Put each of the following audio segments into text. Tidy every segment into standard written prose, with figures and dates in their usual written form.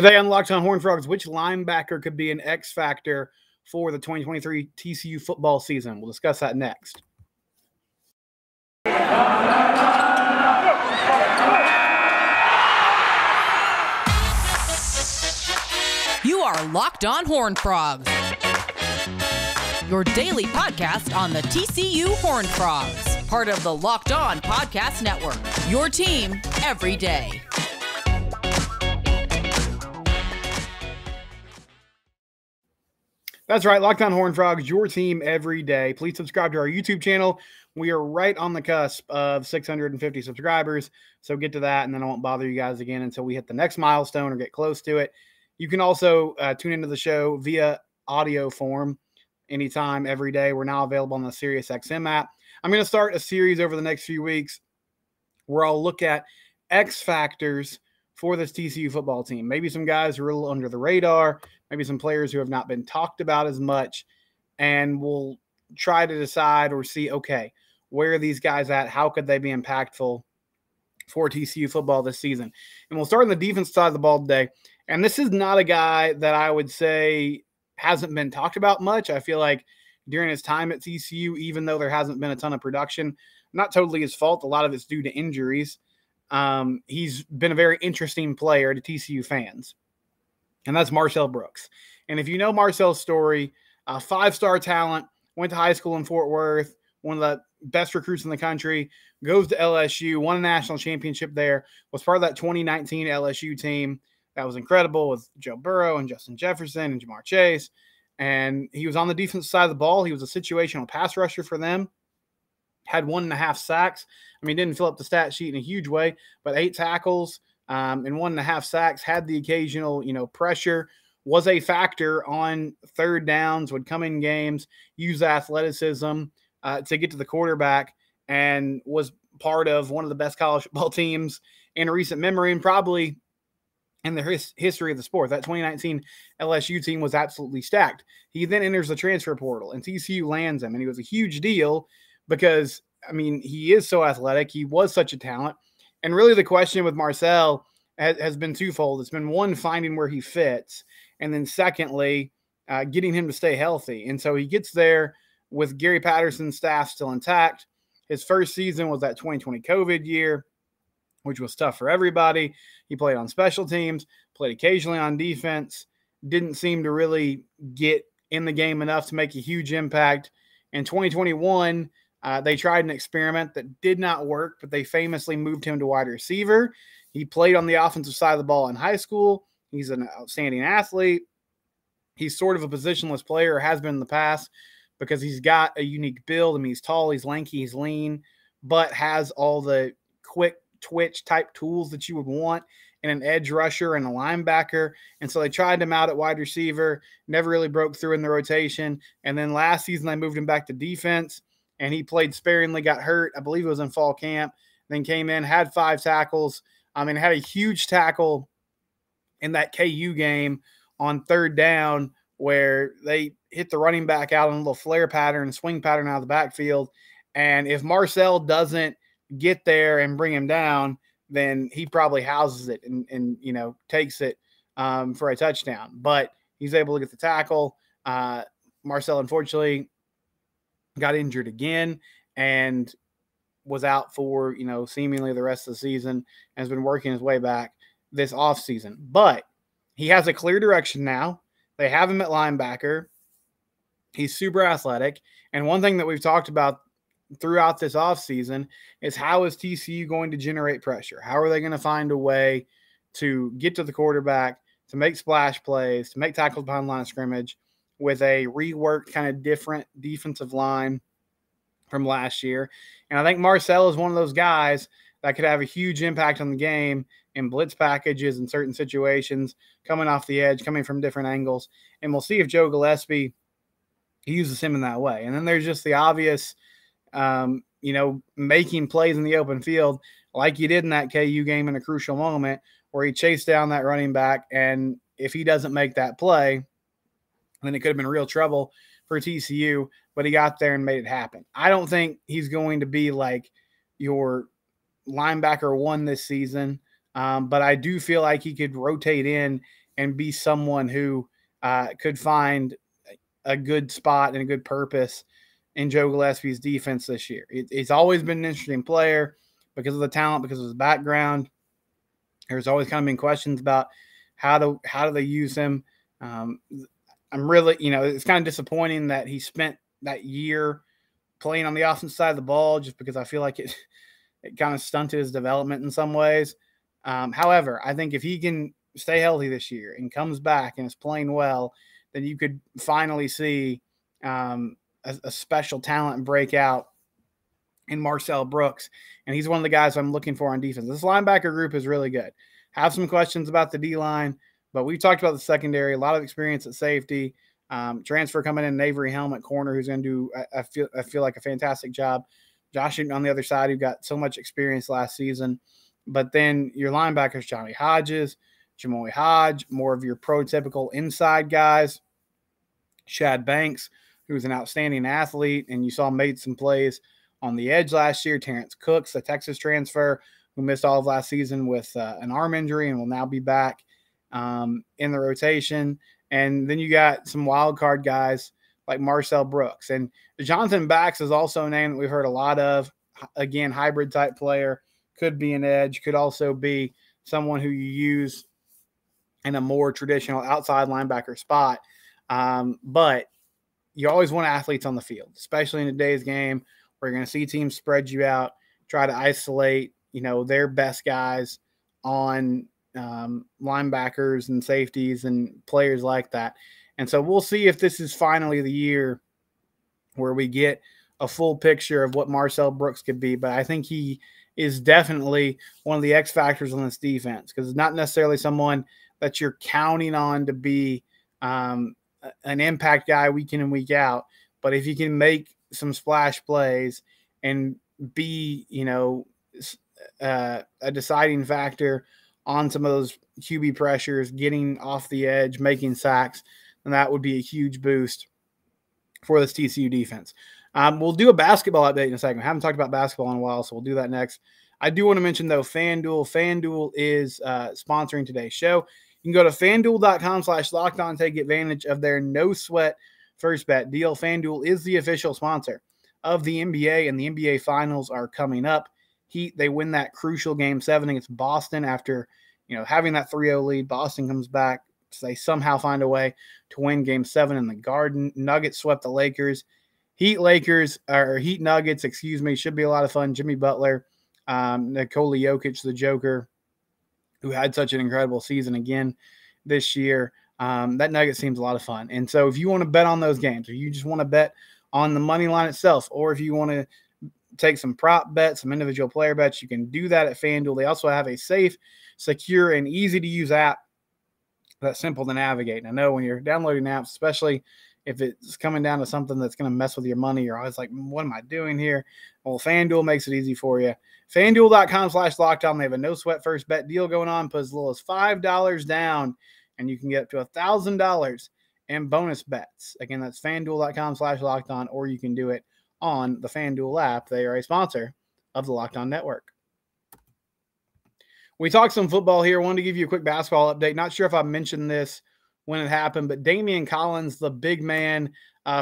Today on Locked On Horned Frogs, which linebacker could be an X factor for the 2023 TCU football season? We'll discuss that next. You are Locked On Horned Frogs, your daily podcast on the TCU Horned Frogs, part of the Locked On Podcast Network, your team every day. That's right, Locked On Horned Frogs, your team every day. Please subscribe to our YouTube channel. We are right on the cusp of 650 subscribers, so get to that, and then I won't bother you guys again until we hit the next milestone or get close to it. You can also tune into the show via audio form anytime, every day. We're now available on the SiriusXM app. I'm going to start a series over the next few weeks where I'll look at X factors for this TCU football team. Maybe some guys who are a little under the radar, maybe some players who have not been talked about as much, and we'll try to decide or see, okay, where are these guys at? How could they be impactful for TCU football this season? And we'll start on the defense side of the ball today. And this is not a guy that I would say hasn't been talked about much. I feel like during his time at TCU, even though there hasn't been a ton of production, not totally his fault. A lot of it's due to injuries. He's been a very interesting player to TCU fans, and that's Marcel Brooks. And if you know Marcel's story, five-star talent, went to high school in Fort Worth, one of the best recruits in the country, goes to LSU, won a national championship there, was part of that 2019 LSU team. That was incredible with Joe Burrow and Justin Jefferson and Jamar Chase. And he was on the defensive side of the ball. He was a situational pass rusher for them. Had 1.5 sacks. I mean, didn't fill up the stat sheet in a huge way, but 8 tackles and 1.5 sacks. Had the occasional, pressure. Was a factor on third downs. Would come in games, use athleticism to get to the quarterback, and was part of one of the best college football teams in recent memory, and probably in the history of the sport. That 2019 LSU team was absolutely stacked. He then enters the transfer portal, and TCU lands him, and he was a huge deal because, I mean, he is so athletic. He was such a talent. And really the question with Marcel has been twofold. It's been, one, finding where he fits, and then secondly, getting him to stay healthy. And so he gets there with Gary Patterson's staff still intact. His first season was that 2020 COVID year, which was tough for everybody. He played on special teams, played occasionally on defense, didn't seem to really get in the game enough to make a huge impact. In 2021, they tried an experiment that did not work, but they famously moved him to wide receiver. He played on the offensive side of the ball in high school. He's an outstanding athlete. He's sort of a positionless player, or has been in the past, because he's got a unique build. I mean, he's tall, he's lanky, he's lean, but has all the quick twitch type tools that you would want in an edge rusher and a linebacker. And so they tried him out at wide receiver, never really broke through in the rotation. And then last season they moved him back to defense, and he played sparingly, got hurt. I believe it was in fall camp, then came in, had 5 tackles. Had a huge tackle in that KU game on third down where they hit the running back out in a little flare pattern, swing pattern out of the backfield. And if Marcel doesn't get there and bring him down, then he probably houses it and takes it for a touchdown. But he's able to get the tackle. Marcel, unfortunately, got injured again and was out for, seemingly the rest of the season, and has been working his way back this offseason. But he has a clear direction now. They have him at linebacker. He's super athletic. And one thing that we've talked about throughout this offseason is, how is TCU going to generate pressure? How are they going to find a way to get to the quarterback, to make splash plays, to make tackles behind the line of scrimmage with a reworked kind of different defensive line from last year? And I think Marcel is one of those guys that could have a huge impact on the game in blitz packages in certain situations, coming off the edge, coming from different angles. And we'll see if Joe Gillespie uses him in that way. And then there's just the obvious, making plays in the open field like he did in that KU game in a crucial moment where he chased down that running back. And if he doesn't make that play, then it could have been real trouble for TCU, but he got there and made it happen. I don't think he's going to be like your linebacker 1 this season, but I do feel like he could rotate in and be someone who could find a good spot and a good purpose in Joe Gillespie's defense this year. He's always been an interesting player because of the talent, because of his background. There's always kind of been questions about how do they use him. I'm really, it's kind of disappointing that he spent that year playing on the offensive side of the ball, just because I feel like it kind of stunted his development in some ways. However, I think if he can stay healthy this year and comes back and is playing well, then you could finally see a special talent breakout in Marcel Brooks. And he's one of the guys I'm looking for on defense. This linebacker group is really good. Have some questions about the D-line, but we've talked about the secondary, a lot of experience at safety, transfer coming in, Avery Helmet, corner, who's going to do, I feel like, a fantastic job. Josh Newton on the other side, who got so much experience last season. But then your linebackers, Johnny Hodges, Jamoy Hodge, more of your prototypical inside guys. Shad Banks, who's an outstanding athlete, and you saw made some plays on the edge last year. Terrence Cooks, the Texas transfer, who missed all of last season with an arm injury and will now be back in the rotation. And then you got some wild card guys like Marcel Brooks. And Jonathan Bax is also a name that we've heard a lot of. Again, hybrid type player, could be an edge, could also be someone who you use in a more traditional outside linebacker spot. But you always want athletes on the field, especially in today's game where you're going to see teams spread you out, try to isolate, their best guys on linebackers and safeties and players like that. And so we'll see if this is finally the year where we get a full picture of what Marcel Brooks could be. But I think he is definitely one of the X factors on this defense, because it's not necessarily someone that you're counting on to be an impact guy week in and week out. But if you can make some splash plays and be, a deciding factor on some of those QB pressures, getting off the edge, making sacks, then that would be a huge boost for this TCU defense. We'll do a basketball update in a second. I haven't talked about basketball in a while, so we'll do that next. I do want to mention, though, FanDuel. FanDuel is sponsoring today's show. You can go to FanDuel.com/lockedon, take advantage of their no-sweat first bet deal. FanDuel is the official sponsor of the NBA, and the NBA Finals are coming up. Heat, they win that crucial Game 7 against Boston after having that 3-0 lead. Boston comes back. So they somehow find a way to win Game 7 in the Garden. Nuggets swept the Lakers. Heat Nuggets, should be a lot of fun. Jimmy Butler, Nikola Jokic, the Joker, who had such an incredible season again this year. That Nugget seems a lot of fun. And so if you want to bet on those games, or you just want to bet on the money line itself, or if you want to take some prop bets, some individual player bets, you can do that at FanDuel. They also have a safe, secure, and easy-to-use app that's simple to navigate. And I know when you're downloading apps, especially if it's coming down to something that's going to mess with your money, you're always like, what am I doing here? Well, FanDuel makes it easy for you. FanDuel.com/lockedon. They have a no-sweat first bet deal going on. Put as little as $5 down, and you can get up to $1,000 in bonus bets. Again, that's FanDuel.com/lockedon, or you can do it on the FanDuel app. They are a sponsor of the Locked On Network. We talked some football here. I wanted to give you a quick basketball update. Not sure if I mentioned this when it happened, but Damien Collins, the big man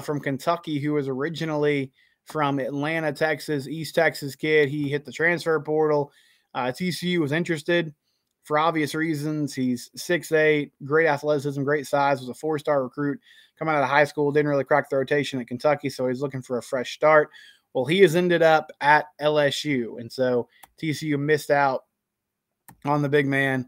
from Kentucky, who was originally from Atlanta, Texas, East Texas kid, he hit the transfer portal. TCU was interested for obvious reasons. He's 6'8", great athleticism, great size, was a 4-star recruit coming out of high school, didn't really crack the rotation at Kentucky, so he's looking for a fresh start. Well, he has ended up at LSU, and so TCU missed out on the big man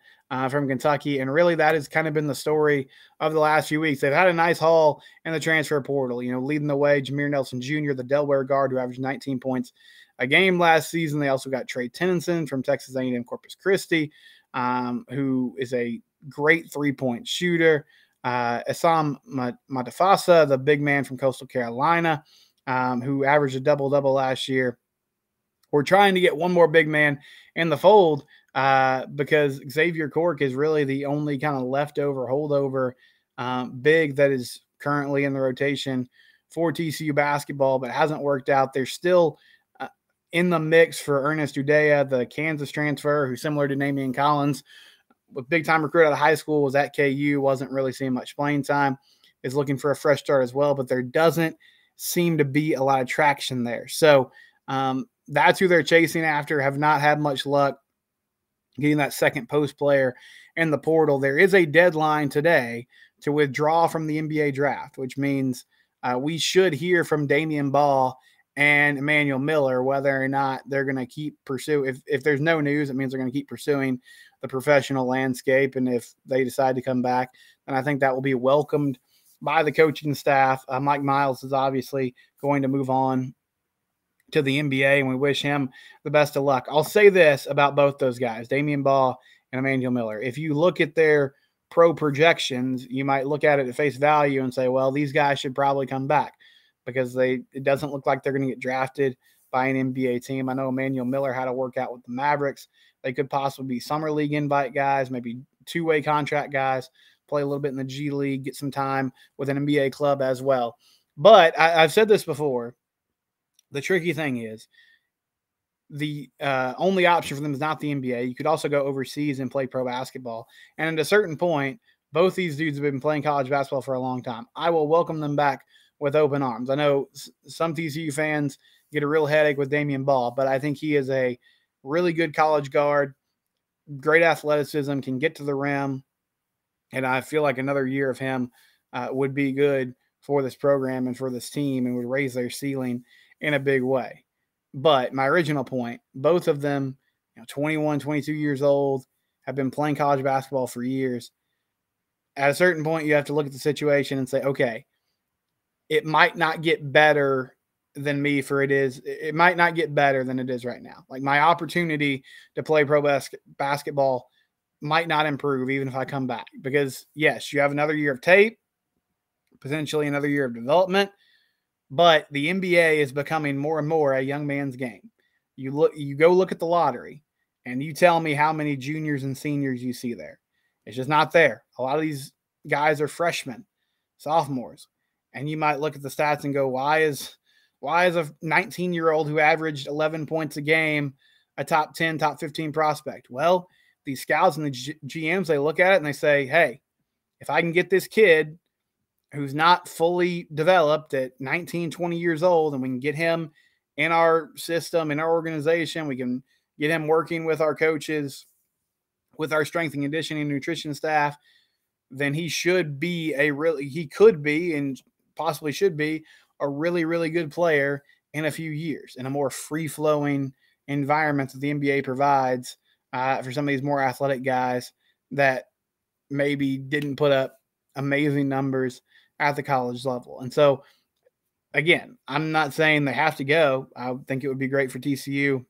from Kentucky, and really that has kind of been the story of the last few weeks. They've had a nice haul in the transfer portal, leading the way, Jameer Nelson Jr., the Delaware guard, who averaged 19 points a game last season. They also got Trey Tennyson from Texas A&M Corpus Christi, who is a great three-point shooter. Assam Matafasa, the big man from Coastal Carolina, who averaged a double-double last year. We're trying to get one more big man in the fold because Xavier Cork is really the only kind of leftover, holdover big that is currently in the rotation for TCU basketball, but hasn't worked out. They're still in the mix for Ernest Udea, the Kansas transfer, who's similar to Damien Collins, big-time recruit out of high school, was at KU, wasn't really seeing much playing time, is looking for a fresh start as well, but there doesn't seem to be a lot of traction there. So that's who they're chasing after, have not had much luck getting that second post player in the portal. There is a deadline today to withdraw from the NBA draft, which means we should hear from Damien Ball and Emmanuel Miller whether or not they're going to keep pursuing. If there's no news, it means they're going to keep pursuing the professional landscape. And if they decide to come back, then I think that will be welcomed by the coaching staff. Mike Miles is obviously going to move on to the NBA, and we wish him the best of luck. I'll say this about both those guys, Damien Ball and Emmanuel Miller. If you look at their pro projections, you might look at it at face value and say, well, these guys should probably come back because it doesn't look like they're going to get drafted by an NBA team. I know Emmanuel Miller had to work out with the Mavericks. They could possibly be summer league invite guys, maybe two-way contract guys, play a little bit in the G League, get some time with an NBA club as well. But I've said this before. The tricky thing is the only option for them is not the NBA. You could also go overseas and play pro basketball. And at a certain point, both these dudes have been playing college basketball for a long time. I will welcome them back with open arms. I know some TCU fans get a real headache with Damien Ball, but I think he is a really good college guard, great athleticism, can get to the rim. And I feel like another year of him would be good for this program and for this team and would raise their ceiling in a big way. But my original point, both of them, 21, 22 years old, have been playing college basketball for years. At a certain point, you have to look at the situation and say, okay, it might not get better than it might not get better than it is right now. Like my opportunity to play pro basketball might not improve even if I come back, because yes, you have another year of tape, potentially another year of development, but the NBA is becoming more and more a young man's game. You go look at the lottery and you tell me how many juniors and seniors you see there. It's just not there. A lot of these guys are freshmen, sophomores, and you might look at the stats and go, why is a 19-year-old who averaged 11 points a game a top 10, top 15 prospect? Well, these scouts and the GMs, they look at it and they say, hey, if I can get this kid who's not fully developed at 19, 20 years old, and we can get him in our system, in our organization, we can get him working with our coaches, with our strength and conditioning and nutrition staff, then he could be and possibly should be a really, really good player in a few years in a more free-flowing environment that the NBA provides for some of these more athletic guys that maybe didn't put up amazing numbers at the college level. And so, again, I'm not saying they have to go. I think it would be great for TCU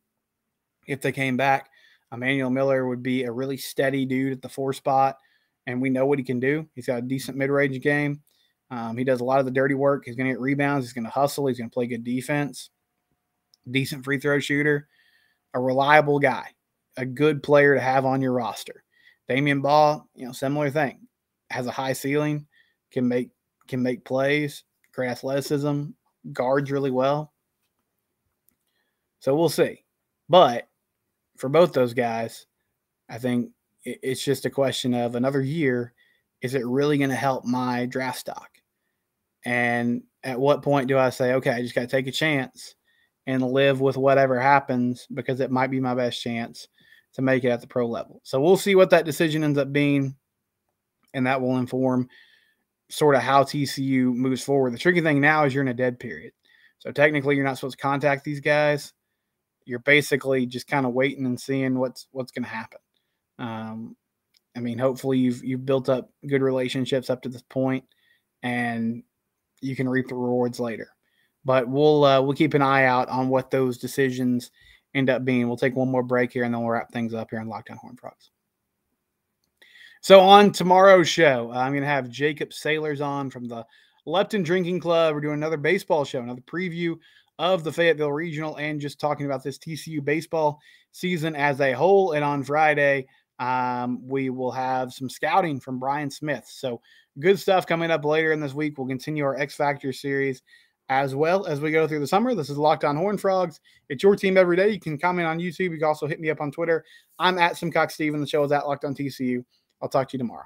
if they came back. Emmanuel Miller would be a really steady dude at the 4 spot, and we know what he can do. He's got a decent mid-range game. He does a lot of the dirty work. He's going to get rebounds. He's going to hustle. He's going to play good defense. Decent free throw shooter. A reliable guy. A good player to have on your roster. Damien Ball, similar thing. Has a high ceiling. Can make plays. Great athleticism. Guards really well. So we'll see. But for both those guys, I think it's just a question of another year. Is it really going to help my draft stock? And at what point do I say, okay, I just got to take a chance and live with whatever happens because it might be my best chance to make it at the pro level. So we'll see what that decision ends up being, and that will inform sort of how TCU moves forward. The tricky thing now is you're in a dead period. So technically you're not supposed to contact these guys. You're basically just kind of waiting and seeing what's going to happen. Hopefully you've built up good relationships up to this point, and you can reap the rewards later. But we'll keep an eye out on what those decisions end up being. We'll take one more break here, and then we'll wrap things up here on Locked On Horned Frogs. So on tomorrow's show, I'm going to have Jacob Sailors on from the Lepton Drinking Club. We're doing another baseball show, another preview of the Fayetteville Regional, and just talking about this TCU baseball season as a whole. And on Friday, we will have some scouting from Brian Smith. So good stuff coming up later in this week. We'll continue our X Factor series as well as we go through the summer. This is Locked On Horned Frogs. It's your team every day. You can comment on YouTube. You can also hit me up on Twitter. I'm at SimcockSteve, and the show is at Locked On TCU. I'll talk to you tomorrow.